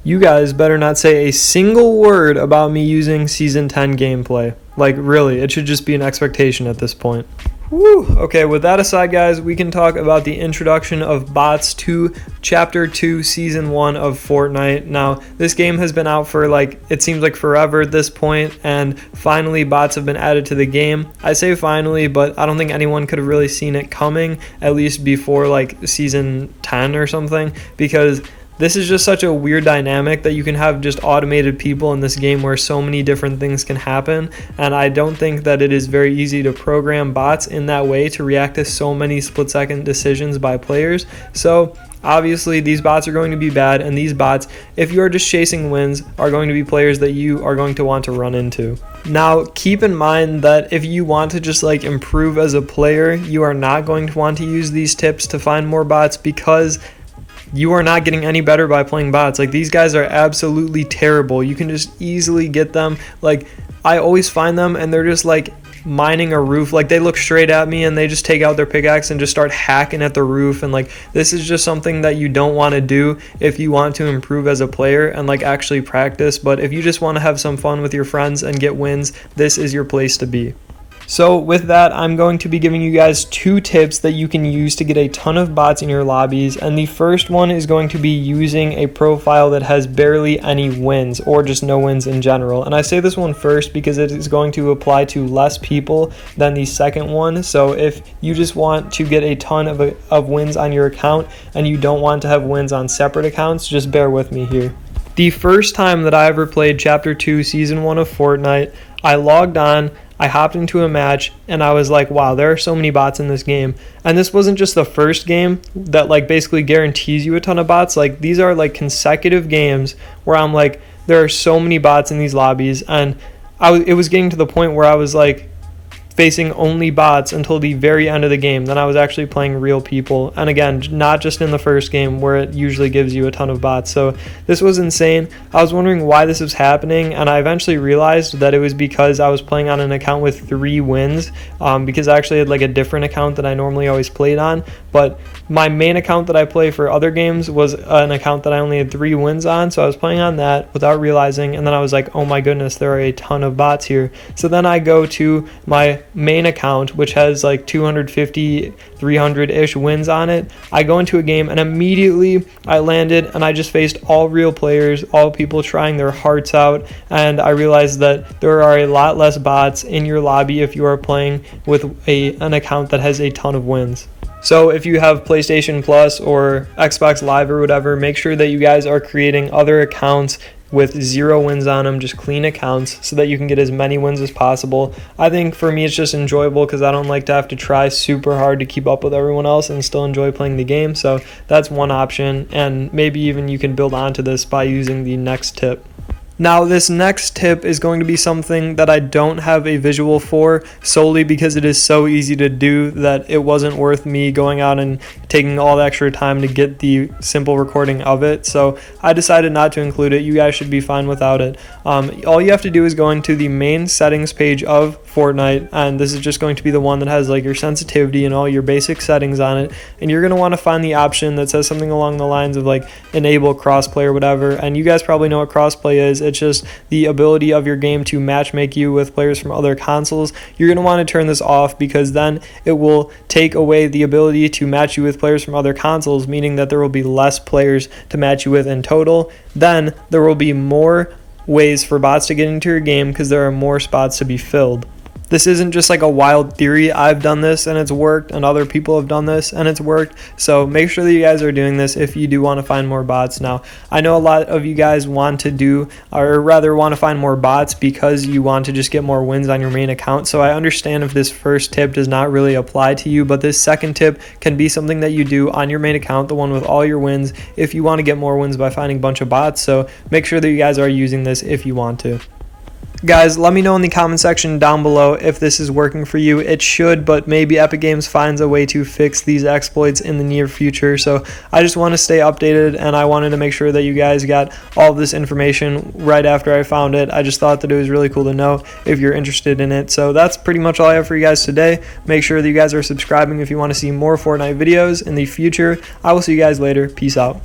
You guys better not say a single word about me using Season 10 gameplay. Like, really, it should just be an expectation at this point. Woo! Okay, with that aside, guys, we can talk about the introduction of bots to Chapter 2, Season 1 of Fortnite. Now, this game has been out for, it seems like forever at this point, and finally bots have been added to the game. I say finally, but I don't think anyone could have really seen it coming, at least before, Season 10 or something, because this is just such a weird dynamic that you can have just automated people in this game where so many different things can happen, and I don't think that it is very easy to program bots in that way to react to so many split-second decisions by players. So obviously these bots are going to be bad, and these bots, if you are just chasing wins, are going to be players that you are going to want to run into. Now, keep in mind that if you want to just improve as a player, you are not going to want to use these tips to find more bots, because you are not getting any better by playing bots. These guys are absolutely terrible. You can just easily get them. I always find them and they're just mining a roof. They look straight at me and they just take out their pickaxe and just start hacking at the roof, and this is just something that you don't want to do if you want to improve as a player and actually practice. But if you just want to have some fun with your friends and get wins, this is your place to be. So with that, I'm going to be giving you guys 2 tips that you can use to get a ton of bots in your lobbies, and the first one is going to be using a profile that has barely any wins, or just no wins in general. And I say this one first because it is going to apply to less people than the second one. So if you just want to get a ton of wins on your account and you don't want to have wins on separate accounts, just bear with me here. The first time that I ever played Chapter 2 Season 1 of Fortnite, I logged on, I hopped into a match, and I was like, wow, there are so many bots in this game. And this wasn't just the first game that basically guarantees you a ton of bots. These are consecutive games where I'm there are so many bots in these lobbies, and it was getting to the point where I was facing only bots until the very end of the game. Then I was actually playing real people, and again, not just in the first game where it usually gives you a ton of bots. So this was insane. I was wondering why this was happening, and I eventually realized that it was because I was playing on an account with 3 wins, because I actually had a different account that I normally always played on, but my main account that I play for other games was an account that I only had 3 wins on. So I was playing on that without realizing, and then I was like, oh my goodness, there are a ton of bots here. So then I go to my main account, which has 250, 300-ish wins on it. I go into a game and immediately I landed, and I just faced all real players, all people trying their hearts out, and I realized that there are a lot less bots in your lobby if you are playing with an account that has a ton of wins. So if you have PlayStation Plus or Xbox Live or whatever, make sure that you guys are creating other accounts with 0 wins on them, just clean accounts, so that you can get as many wins as possible. I think for me it's just enjoyable because I don't like to have to try super hard to keep up with everyone else and still enjoy playing the game. So that's one option, and maybe even you can build onto this by using the next tip. Now, this next tip is going to be something that I don't have a visual for, solely because it is so easy to do that it wasn't worth me going out and taking all the extra time to get the simple recording of it. So I decided not to include it. You guys should be fine without it. All you have to do is go into the main settings page of Fortnite, and this is just going to be the one that has your sensitivity and all your basic settings on it, and you're going to want to find the option that says something along the lines of enable crossplay or whatever. And you guys probably know what crossplay is. It's just the ability of your game to matchmake you with players from other consoles. You're going to want to turn this off, because then it will take away the ability to match you with players from other consoles, meaning that there will be less players to match you with in total. Then there will be more ways for bots to get into your game because there are more spots to be filled. This isn't just a wild theory. I've done this and it's worked, and other people have done this and it's worked. So make sure that you guys are doing this if you do want to find more bots. Now, I know a lot of you guys want to find more bots because you want to just get more wins on your main account. So I understand if this first tip does not really apply to you, but this second tip can be something that you do on your main account, the one with all your wins, if you want to get more wins by finding a bunch of bots. So make sure that you guys are using this if you want to. Guys, let me know in the comment section down below if this is working for you. It should, but maybe Epic Games finds a way to fix these exploits in the near future. So I just want to stay updated, and I wanted to make sure that you guys got all of this information right after I found it. I just thought that it was really cool to know if you're interested in it. So that's pretty much all I have for you guys today. Make sure that you guys are subscribing if you want to see more Fortnite videos in the future. I will see you guys later. Peace out.